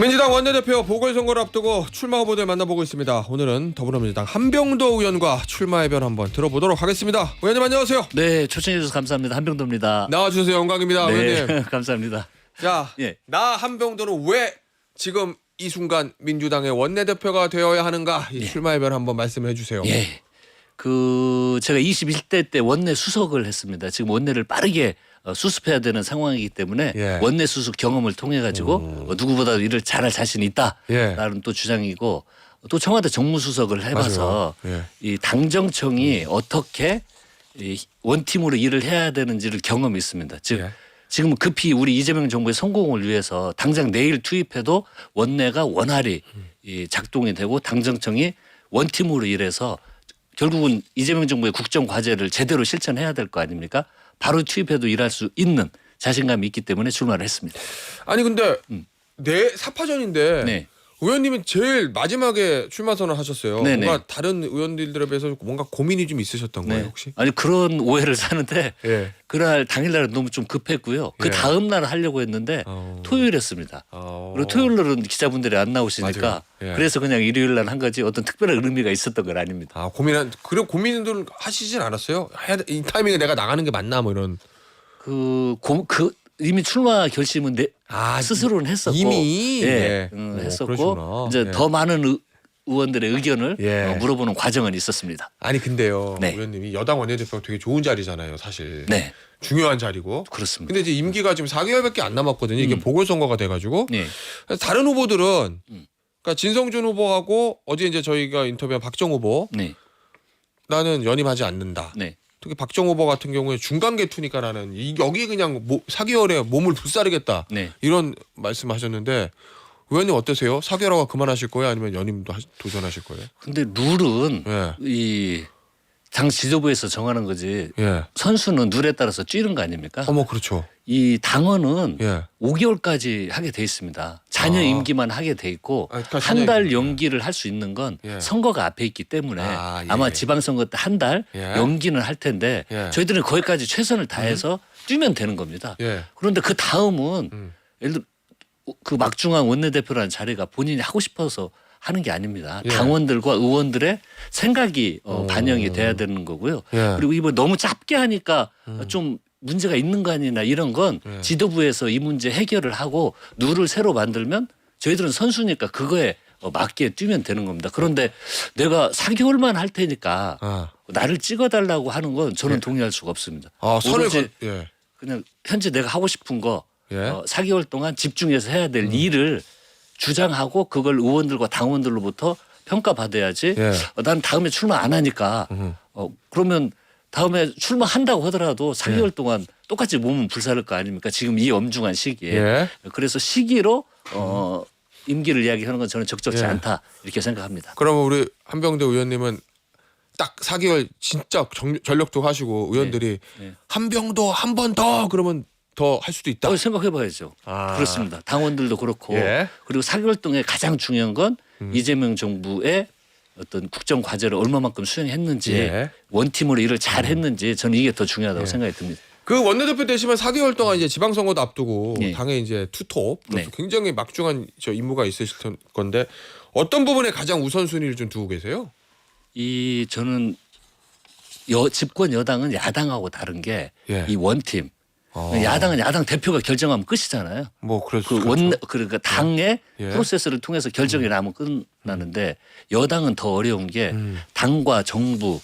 민주당 원내대표 보궐선거를 앞두고 출마 후보들 만나보고 있습니다. 오늘은 더불어민주당 한병도 의원과 출마 해변 한번 들어보도록 하겠습니다. 의원님 안녕하세요. 네, 초청해 주셔서 감사합니다. 한병도입니다. 나와주셔서 영광입니다. 네, 의원님. 감사합니다. 자, 예. 나 한병도는 왜 지금 이 순간 민주당의 원내대표가 되어야 하는가? 이 출마 해변 한번 말씀해 주세요. 예. 제가 21대 때 원내 수석을 했습니다. 지금 원내를 빠르게 수습해야 되는 상황이기 때문에 예. 원내 수습 경험을 통해 가지고 누구보다도 일을 잘할 자신이 있다라는 또 주장이고 또 청와대 정무수석을 해봐서 맞아요. 예. 이 당정청이 어떻게 이 원팀으로 일을 해야 되는지를 경험이 있습니다. 즉 예. 지금 급히 우리 이재명 정부의 성공을 위해서 당장 내일 투입해도 원내가 원활히 이 작동이 되고 당정청이 원팀으로 일해서 결국은 이재명 정부의 국정 과제를 제대로 실천해야 될 거 아닙니까? 바로 투입해도 일할 수 있는 자신감이 있기 때문에 출마를 했습니다. 아니 근데 내 사파전인데 네. 의원님은 제일 마지막에 출마 선언을 하셨어요. 네네. 뭔가 다른 의원들에 비해서 뭔가 고민이 좀 있으셨던 거예요 혹시? 아니 그런 오해를 사는데 예. 그날 당일날은 너무 좀 급했고요. 그 예. 다음 날 하려고 했는데 토요일 했습니다. 그리고 토요일 날은 기자분들이 안 나오시니까 맞아요. 예. 그래서 그냥 일요일 날 한 거지 어떤 특별한 의미가 있었던 건 아닙니다. 아 그래 고민들 하시진 않았어요? 이 타이밍에 내가 나가는 게 맞나 뭐 이런. 이미 출마 결심은 스스로는 했었고 이미? 예, 예. 했었고 그러시구나. 이제 예. 더 많은 의원들의 의견을 예. 물어보는 과정은 있었습니다. 아니 근데요 네. 의원님이 여당 원내대표가 되게 좋은 자리잖아요 사실. 네, 중요한 자리고. 그렇습니다. 근데 이제 임기가 지금 4개월밖에 안 남았거든요. 이게 보궐선거가 돼가지고. 네, 그래서 다른 후보들은 그러니까 진성준 후보하고 어제 이제 저희가 인터뷰한 박정 후보 네, 나는 연임하지 않는다. 네. 특히 박정 후보 같은 경우에 중간 개투니까 나는 여기 그냥 4개월에 몸을 불사르겠다. 네. 이런 말씀하셨는데 의원님 어떠세요? 4개월하고 그만하실 거예요? 아니면 연임도 도전하실 거예요? 근데 룰은 예. 이 당 지도부에서 정하는 거지 예. 선수는 룰에 따라서 뛰는 거 아닙니까? 어머 그렇죠. 이 당원은 예. 5개월까지 하게 돼 있습니다. 자녀 임기만 하게 돼 있고 그러니까 한 달 자녀 연기를 할 수 있는 건 예. 선거가 앞에 있기 때문에 아, 예. 아마 지방선거 때 한 달 예. 연기는 할 텐데 예. 저희들은 거기까지 최선을 다해서 뛰면 되는 겁니다. 예. 그런데 그 다음은 예를 들어 그 막중한 원내대표라는 자리가 본인이 하고 싶어서 하는 게 아닙니다. 예. 당원들과 의원들의 생각이 반영이 돼야 되는 거고요. 예. 그리고 이번 너무 짧게 하니까 좀 문제가 있는 거 아니나 이런 건 예. 지도부에서 이 문제 해결을 하고 룰을 새로 만들면 저희들은 선수니까 그거에 맞게 뛰면 되는 겁니다. 그런데 내가 4개월만 할 테니까 아. 나를 찍어달라고 하는 건 저는 동의할 수가 없습니다. 아 선을 오로지 예. 그냥 현재 내가 하고 싶은 거 예. 4개월 동안 집중해서 해야 될 일을 주장하고 그걸 의원들과 당원들로부터 평가받아야지. 예. 난 다음에 출마 안 하니까 그러면 다음에 출마한다고 하더라도 4개월 동안 똑같이 몸은 불사를 거 아닙니까? 지금 이 엄중한 시기에. 예. 그래서 시기로 임기를 이야기하는 건 저는 적절치 예. 않다 이렇게 생각합니다. 그러면 우리 한병대 의원님은 딱 4개월 진짜 전력도 하시고 의원들이 네. 한병도 한 번 더 그러면 더 할 수도 있다. 생각해봐야죠. 아. 그렇습니다. 당원들도 그렇고 예. 그리고 4개월 동안 가장 중요한 건 이재명 정부의 어떤 국정 과제를 얼마만큼 수행했는지 예. 원팀으로 일을 잘했는지 저는 이게 더 중요하다고 생각이 듭니다. 그 원내대표 되시면 4개월 동안 이제 지방선거도 앞두고 예. 당에 이제 투톱 네. 굉장히 막중한 저 임무가 있으실 건데 어떤 부분에 가장 우선순위를 좀 두고 계세요? 저는 집권 여당은 야당하고 다른 게 이 예. 원팀. 어. 야당은 야당 대표가 결정하면 끝이잖아요. 뭐 그래서 그러니까 당의 예. 프로세스를 통해서 결정이 나면 끝나는데 여당은 더 어려운 게 당과 정부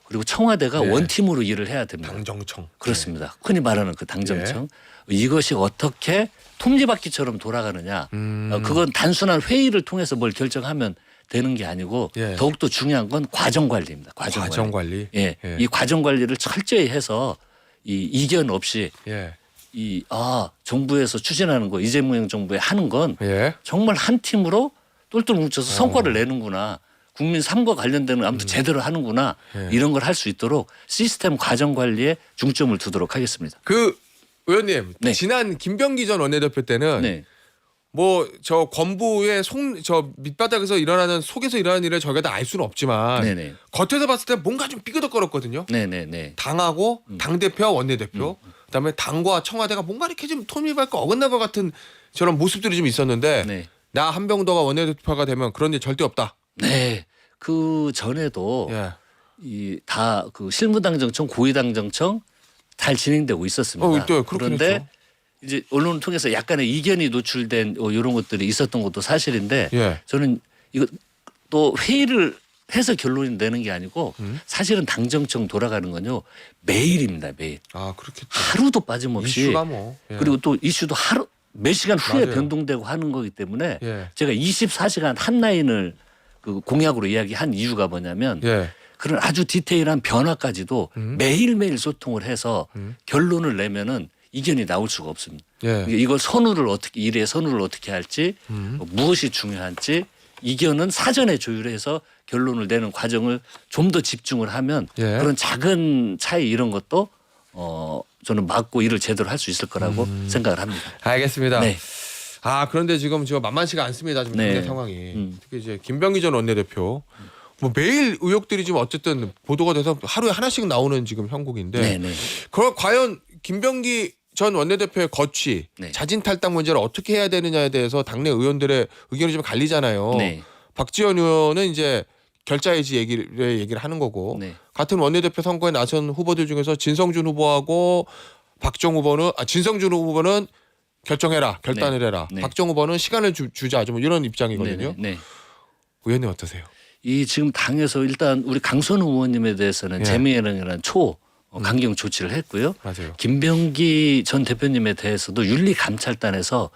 그리고 청와대가 예. 원팀으로 일을 해야 됩니다. 당정청. 그렇습니다. 흔히 말하는 그 당정청 예. 이것이 어떻게 톱니바퀴처럼 돌아가느냐. 그건 단순한 회의를 통해서 뭘 결정하면 되는 게 아니고 예. 더욱더 중요한 건 과정 관리입니다. 과정 관리. 예. 예. 이 과정 관리를 철저히 해서 이 이견 없이 예. 정부에서 추진하는 거 이재명 정부에 하는 건 예. 정말 한 팀으로 똘똘 뭉쳐서 성과를 내는구나. 국민 삶과 관련되는 아무튼 제대로 하는구나. 예. 이런 걸 할 수 있도록 시스템 과정 관리에 중점을 두도록 하겠습니다. 그 의원님 네. 지난 김병기 전 원내대표 때는 네. 뭐 저 권부의 저 밑바닥에서 일어나는 속에서 일어나는 일을 저희가 다 알 수는 없지만 네네. 겉에서 봤을 때 뭔가 좀 삐그덕거렸거든요. 네네네. 당하고 당대표와 원내대표 그다음에 당과 청와대가 뭔가 이렇게 좀 톱니바퀴 어긋난 것 같은 저런 모습들이 좀 있었는데 네. 나 한병도가 원내대표가 되면 그런 일 절대 없다. 네. 그 전에도 예. 이 다 그 실무당정청, 고위당정청 잘 진행되고 있었습니다. 네, 그렇긴 그런데 했죠. 이제 언론을 통해서 약간의 이견이 노출된 이런 것들이 있었던 것도 사실인데 예. 저는 이거 또 회의를 해서 결론이 내는 게 아니고 사실은 당정청 돌아가는 건요 매일입니다. 매일. 아 그렇겠죠. 하루도 빠짐없이 이슈가 뭐. 예. 그리고 또 이슈도 하루 몇 시간 후에 맞아요. 변동되고 하는 거기 때문에 예. 제가 24시간 한 라인을 그 공약으로 이야기한 이유가 뭐냐면 예. 그런 아주 디테일한 변화까지도 매일매일 소통을 해서 결론을 내면은 이견이 나올 수가 없습니다. 예. 그러니까 이걸 일의 선우를 어떻게 할지 무엇이 중요한지 이견은 사전에 조율해서 결론을 내는 과정을 좀 더 집중을 하면 예. 그런 작은 차이 이런 것도 저는 막고 일을 제대로 할 수 있을 거라고 생각을 합니다. 알겠습니다. 네. 아 그런데 지금 만만치가 않습니다. 지금 네. 당내 상황이. 특히 이제 김병기 전 원내대표 뭐 매일 의혹들이 지금 어쨌든 보도가 돼서 하루에 하나씩 나오는 지금 형국인데 네네. 그걸 과연 김병기 전 원내대표의 거취, 네. 자진 탈당 문제를 어떻게 해야 되느냐에 대해서 당내 의원들의 의견이 좀 갈리잖아요. 네. 박지원 의원은 이제 결자해지 얘기를 하는 거고 네. 같은 원내대표 선거에 나선 후보들 중에서 진성준 후보하고 진성준 후보는 결정해라, 결단을 해라. 네. 박정 후보는 시간을 주자, 좀 이런 입장이거든요. 네. 의원님 어떠세요? 이 지금 당에서 일단 우리 강선우 의원님에 대해서는 예. 재미예능이라는 강경 조치를 했고요. 맞아요. 김병기 전 대표님에 대해서도 윤리감찰단에서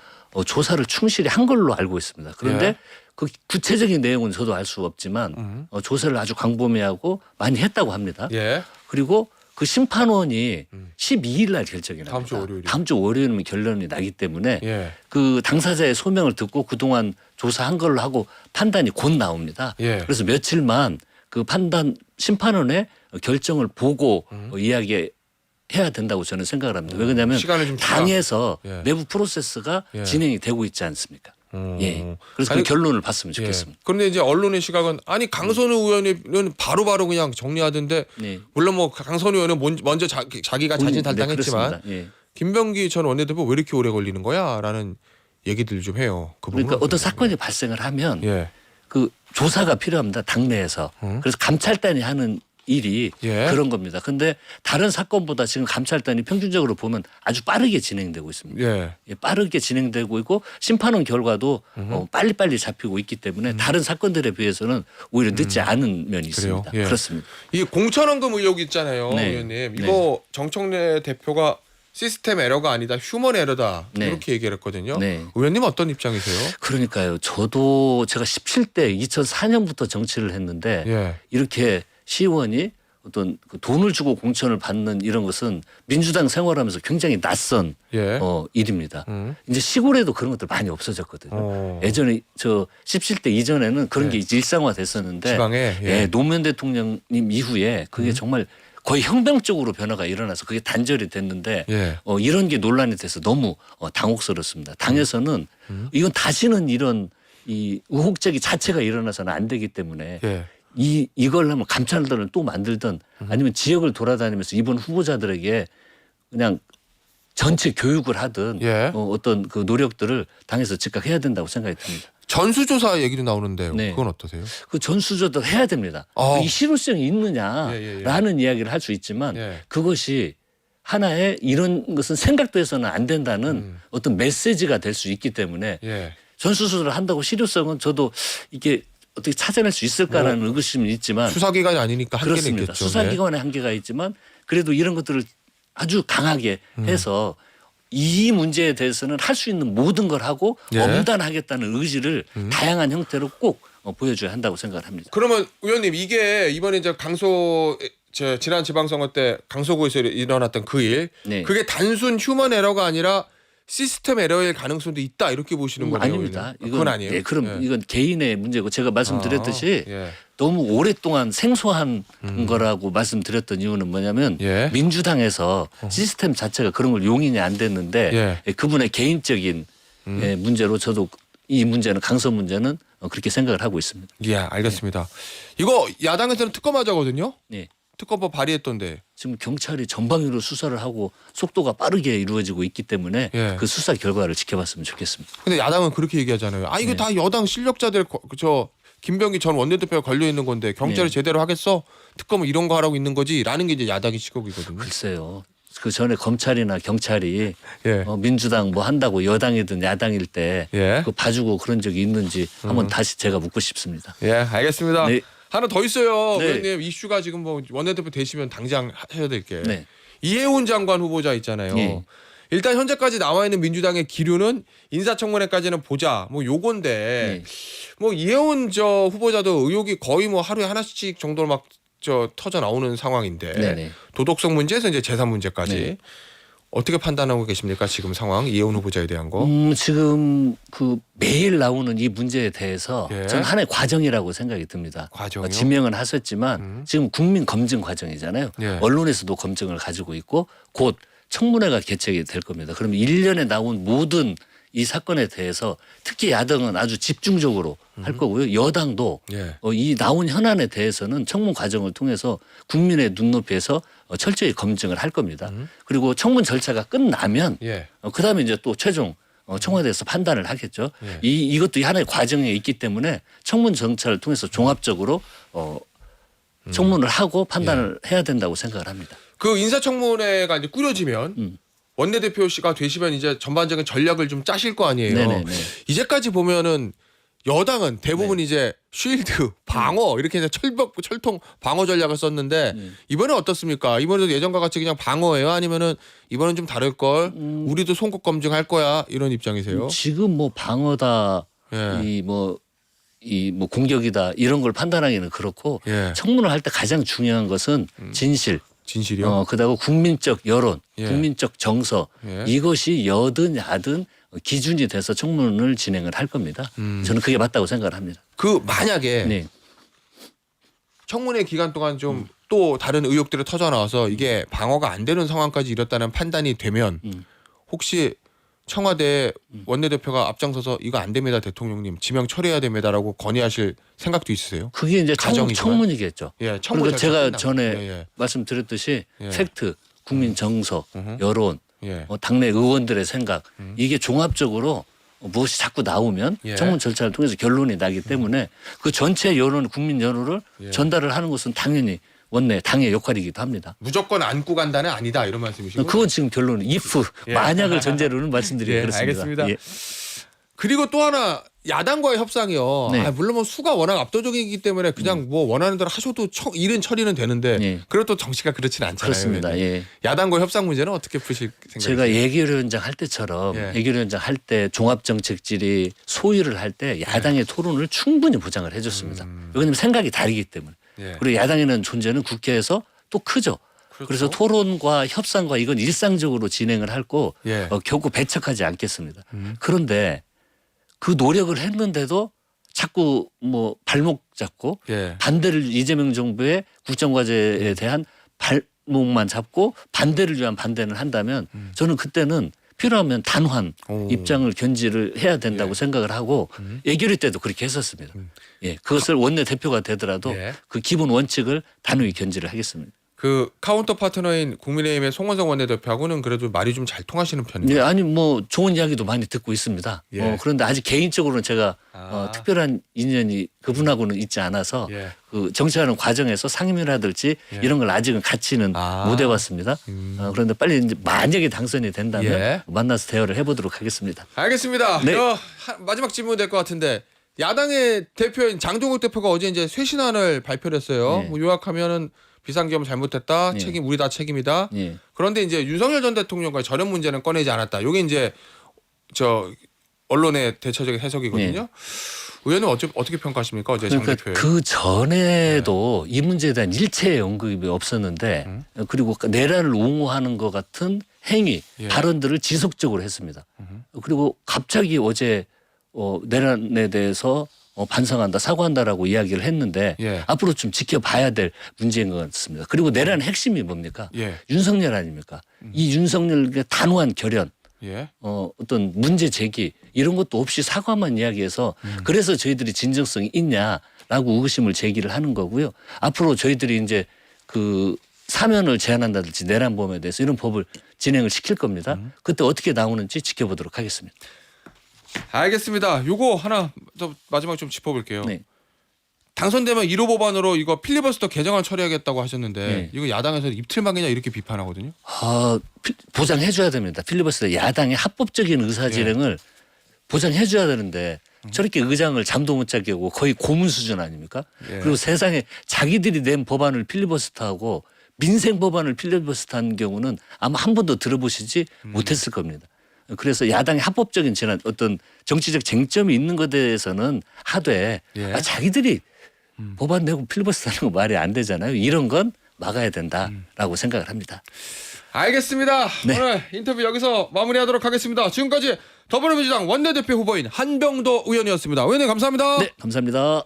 조사를 충실히 한 걸로 알고 있습니다. 그런데 예. 그 구체적인 내용은 저도 알 수 없지만 조사를 아주 광범위하고 많이 했다고 합니다. 예. 그리고 그 심판원이 12일 날 결정이 납니다. 다음 주 월요일이요. 다음 주 월요일이면 결론이 나기 때문에 예. 그 당사자의 소명을 듣고 그동안 조사한 걸로 하고 판단이 곧 나옵니다. 예. 그래서 며칠만 그 판단 심판원의 결정을 보고 이야기해야 된다고 저는 생각을 합니다. 왜 그러냐면 시간을 좀 주라. 당에서 예. 내부 프로세스가 예. 진행이 되고 있지 않습니까? 예. 그래서 아니, 그 결론을 봤으면 예. 좋겠습니다. 그런데 이제 언론의 시각은 아니 강선우 의원은 바로바로 그냥 정리하던데 네. 물론 뭐 강선우 의원은 먼저 자기가 자진 탈당했지만 그렇습니다. 예. 김병기 전 원내대표 왜 이렇게 오래 걸리는 거야라는 얘기들 좀 해요. 그 그러니까 부분은 어떤 어떻게 사건이 발생을 하면 예. 그 조사가 필요합니다. 당내에서. 그래서 감찰단이 하는 일이 예. 그런 겁니다. 근데 다른 사건보다 지금 감찰단이 평균적으로 보면 아주 빠르게 진행되고 있습니다. 예. 예, 빠르게 진행되고 있고 심판원 결과도 빨리빨리 잡히고 있기 때문에 다른 사건들에 비해서는 오히려 늦지 않은 면이 그래요? 있습니다. 예. 그렇습니다. 이 공천원금 의혹 있잖아요, 네. 의원님. 이거 정청래 대표가 시스템 에러가 아니다, 휴먼 에러다 네. 이렇게 얘기를 했거든요. 네. 의원님 어떤 입장이세요? 그러니까요. 저도 제가 17대 2004년부터 정치를 했는데 예. 이렇게 시의원이 어떤 그 돈을 주고 공천을 받는 이런 것은 민주당 생활하면서 굉장히 낯선 예. 일입니다. 이제 시골에도 그런 것들 많이 없어졌거든요. 예전에 저 17대 이전에는 그런 게 일상화됐었는데 지방에 예, 노무현 대통령님 이후에 그게 정말 거의 혁명적으로 변화가 일어나서 그게 단절이 됐는데 예. 이런 게 논란이 돼서 너무 당혹스럽습니다. 당에서는 이건 다시는 이런 이 의혹제기 자체가 일어나서는 안 되기 때문에 예. 이걸 하면 감찰단을 또 만들든 아니면 지역을 돌아다니면서 이번 후보자들에게 그냥 전체 교육을 하든 예. 어떤 그 노력들을 당에서 즉각 해야 된다고 생각이 듭니다. 전수조사 얘기도 나오는데요. 네. 그건 어떠세요? 그 전수조도 해야 됩니다. 이 실효성이 있느냐라는 이야기를 할 수 있지만 예. 그것이 하나의 이런 것은 생각도 해서는 안 된다는 어떤 메시지가 될 수 있기 때문에 예. 전수조사를 한다고 실효성은 저도 이게 어떻게 찾아낼 수 있을까라는 의구심이 있지만 수사기관이 아니니까 한계는 그렇습니다. 있겠죠. 수사기관의 한계가 있지만 그래도 이런 것들을 아주 강하게 해서 이 문제에 대해서는 할 수 있는 모든 걸 하고 예. 엄단하겠다는 의지를 다양한 형태로 꼭 보여줘야 한다고 생각을 합니다. 그러면 의원님 이게 이번에 이제 지난 지방선거 때 강서구에서 일어났던 그 일, 네. 그게 단순 휴먼 에러가 아니라 시스템 에러일 가능성도 있다 이렇게 보시는 거네요. 아닙니다. 의원님. 그건 아니에요. 네, 그럼 이건 개인의 문제고 제가 말씀드렸듯이 예. 너무 오랫동안 생소한 거라고 말씀드렸던 이유는 뭐냐면 예. 민주당에서 시스템 자체가 그런 걸 용인이 안 됐는데 그분의 개인적인 문제로 저도 이 문제는 강서 문제는 그렇게 생각을 하고 있습니다. 예, 알겠습니다. 이거 야당에서는 특검하자거든요. 네. 특검법 발의했던데. 지금 경찰이 전방위로 수사를 하고 속도가 빠르게 이루어지고 있기 때문에 예. 그 수사 결과를 지켜봤으면 좋겠습니다. 근데 야당은 그렇게 얘기하잖아요. 아 이거 네. 다 여당 실력자들 저 김병기 전 원내대표가 걸려 있는 건데 경찰이 네. 제대로 하겠어? 특검은 이런 거 하라고 있는 거지라는 게 이제 야당의 시각이거든요. 글쎄요. 그 전에 검찰이나 경찰이 예. 민주당 뭐 한다고 여당이든 야당일 때 예. 그 봐주고 그런 적이 있는지 한번 다시 제가 묻고 싶습니다. 예, 알겠습니다. 네. 하나 더 있어요. 네. 의원님 이슈가 지금 뭐 원내대표 되시면 당장 하셔야 될 게 네. 이해훈 장관 후보자 있잖아요. 네. 일단 현재까지 나와 있는 민주당의 기류는 인사청문회까지는 보자. 뭐 요건데 네. 뭐 이해훈 저 후보자도 의혹이 거의 뭐 하루에 하나씩 정도로 막 저 터져 나오는 상황인데 네네. 도덕성 문제에서 이제 재산 문제까지 네. 어떻게 판단하고 계십니까? 지금 상황 이해훈 후보자에 대한 거. 지금 그 매일 나오는 이 문제에 대해서 예. 저는 하나의 과정이라고 생각이 듭니다. 과정이요? 지명은 하셨지만 지금 국민 검증 과정이잖아요. 예. 언론에서도 검증을 가지고 있고 곧 청문회가 개최가 될 겁니다. 그럼 1년에 나온 모든 이 사건에 대해서 특히 야당은 아주 집중적으로 할 거고요. 여당도 예. 이 나온 현안에 대해서는 청문 과정을 통해서 국민의 눈높이에서 철저히 검증을 할 겁니다. 그리고 청문 절차가 끝나면 예. 그다음에 이제 또 최종 청와대에서 판단을 하겠죠. 예. 이것도 하나의 과정에 있기 때문에 청문 절차를 통해서 종합적으로 청문을 하고 판단을 해야 된다고 생각을 합니다. 그 인사청문회가 이제 꾸려지면 원내대표 씨가 되시면 이제 전반적인 전략을 좀 짜실 거 아니에요. 네네네. 이제까지 보면은 여당은 대부분 이제 쉴드, 방어 이렇게 이제 철통 방어 전략을 썼는데 이번에 어떻습니까? 이번에도 예전과 같이 그냥 방어예요? 아니면은 이번엔 좀 다를 걸? 우리도 송곳 검증할 거야 이런 입장이세요? 지금 뭐 방어다, 예. 이 뭐 공격이다 이런 걸 판단하기는 그렇고 예. 청문을 할 때 가장 중요한 것은 진실, 진실이요? 그다음 국민적 여론, 예. 국민적 정서 예. 이것이 여든 야든 기준이 돼서 청문을 진행을 할 겁니다. 저는 그게 맞다고 생각을 합니다. 그 만약에 네. 청문회 기간 동안 좀 또 다른 의혹들이 터져 나와서 이게 방어가 안 되는 상황까지 이뤘다는 판단이 되면 혹시 청와대 원내대표가 앞장서서 이거 안 됩니다 대통령님 지명 처리해야 됩니다라고 건의하실 생각도 있으세요? 그게 이제 가정이지만. 청문이겠죠. 예, 청문 그러니까 절차 제가 끝나고. 전에 예, 예. 말씀드렸듯이 예. 팩트, 국민 정서, 여론, 예. 당내 의원들의 생각 이게 종합적으로 무엇이 자꾸 나오면 예. 청문 절차를 통해서 결론이 나기 때문에 그 전체 여론, 국민 여론을 예. 전달을 하는 것은 당연히 원내 당의 역할이기도 합니다. 무조건 안고 간다는 아니다 이런 말씀이시고. 그건 지금 결론은 if 예. 만약을 전제로는 말씀드리기 예, 그렇습니다. 알겠습니다. 예. 그리고 또 하나 야당과의 협상이요. 네. 물론 뭐 수가 워낙 압도적이기 때문에 그냥 뭐 원하는 대로 하셔도 일은 처리는 되는데 예. 그래도 정치가 그렇지는 않잖아요. 그렇습니다. 예. 야당과 협상 문제는 어떻게 푸실 생각이세요? 제가 예결위원장 할 때처럼 예. 예결위원장 할 때 종합정책질의 소위를 할 때 야당의 토론을 충분히 보장을 해줬습니다. 왜냐하면 생각이 다르기 때문에. 예. 그리고 야당이라는 존재는 국회에서 또 크죠. 그렇죠. 그래서 토론과 협상과 이건 일상적으로 진행을 하고 예. 결코 배척하지 않겠습니다. 그런데 그 노력을 했는데도 자꾸 뭐 발목 잡고 예. 반대를 이재명 정부의 국정과제에 대한 발목만 잡고 반대를 위한 반대를 한다면 저는 그때는 필요하면 단환 오. 입장을 견지를 해야 된다고 예. 생각을 하고 예결위 때도 그렇게 했었습니다. 예, 그것을 원내 대표가 되더라도 예. 그 기본 원칙을 단호히 견지를 하겠습니다. 그 카운터 파트너인 국민의힘의 송원석 원내대표하고는 그래도 말이 좀 잘 통하시는 편이에요. 네, 아니 뭐 좋은 이야기도 많이 듣고 있습니다. 예. 그런데 아직 개인적으로는 제가 특별한 인연이 그분하고는 있지 않아서 예. 그 정치하는 과정에서 상임이라든지 예. 이런 걸 아직은 같이는 못 해봤습니다. 그런데 빨리 이제 만약에 당선이 된다면 예. 만나서 대화를 해보도록 하겠습니다. 알겠습니다. 네. 마지막 질문 될 것 같은데 야당의 대표인 장종욱 대표가 어제 이제 쇄신안을 발표를 했어요. 네. 뭐 요약하면은 비상계엄 잘못했다. 네. 책임 우리 다 책임이다. 예. 그런데 이제 윤석열 전 대통령과의 전현 문제는 꺼내지 않았다. 요게 이제 저 언론의 대체적인 해석이거든요. 의원님 어떻게 평가하십니까? 어제 장 그러니까 대표의. 그 전에도 이 문제에 대한 일체의 언급이 없었는데 그리고 내란을 옹호하는 것 같은 행위, 예. 발언들을 지속적으로 했습니다. 그리고 갑자기 어제 내란에 대해서 반성한다, 사과한다라고 이야기를 했는데 예. 앞으로 좀 지켜봐야 될 문제인 것 같습니다. 그리고 내란의 핵심이 뭡니까? 예. 윤석열 아닙니까? 이 윤석열의 단호한 결연, 예. 어떤 문제 제기 이런 것도 없이 사과만 이야기해서 그래서 저희들이 진정성이 있냐라고 의구심을 제기를 하는 거고요. 앞으로 저희들이 이제 그 사면을 제한한다든지 내란범에 대해서 이런 법을 진행을 시킬 겁니다. 그때 어떻게 나오는지 지켜보도록 하겠습니다. 알겠습니다. 요거 하나 더 마지막에 좀 짚어볼게요. 네. 당선되면 1호 법안으로 이거 필리버스터 개정안 처리하겠다고 하셨는데 네. 이거 야당에서 입틀막이냐 이렇게 비판하거든요. 보장해줘야 됩니다. 필리버스터 야당의 합법적인 의사진행을 보장해줘야 되는데 저렇게 의장을 잠도 못 자게 하고 거의 고문 수준 아닙니까? 예. 그리고 세상에 자기들이 낸 법안을 필리버스터하고 민생 법안을 필리버스터한 경우는 아마 한 번도 들어보시지 못했을 겁니다. 그래서 야당의 합법적인 제한 어떤 정치적 쟁점이 있는 것에 대해서는 하되 예. 자기들이 법안 내고 필리버스터하는 거 말이 안 되잖아요. 이런 건 막아야 된다라고 생각을 합니다. 알겠습니다. 네. 오늘 인터뷰 여기서 마무리하도록 하겠습니다. 지금까지 더불어민주당 원내대표 후보인 한병도 의원이었습니다. 의원님 감사합니다. 네, 감사합니다.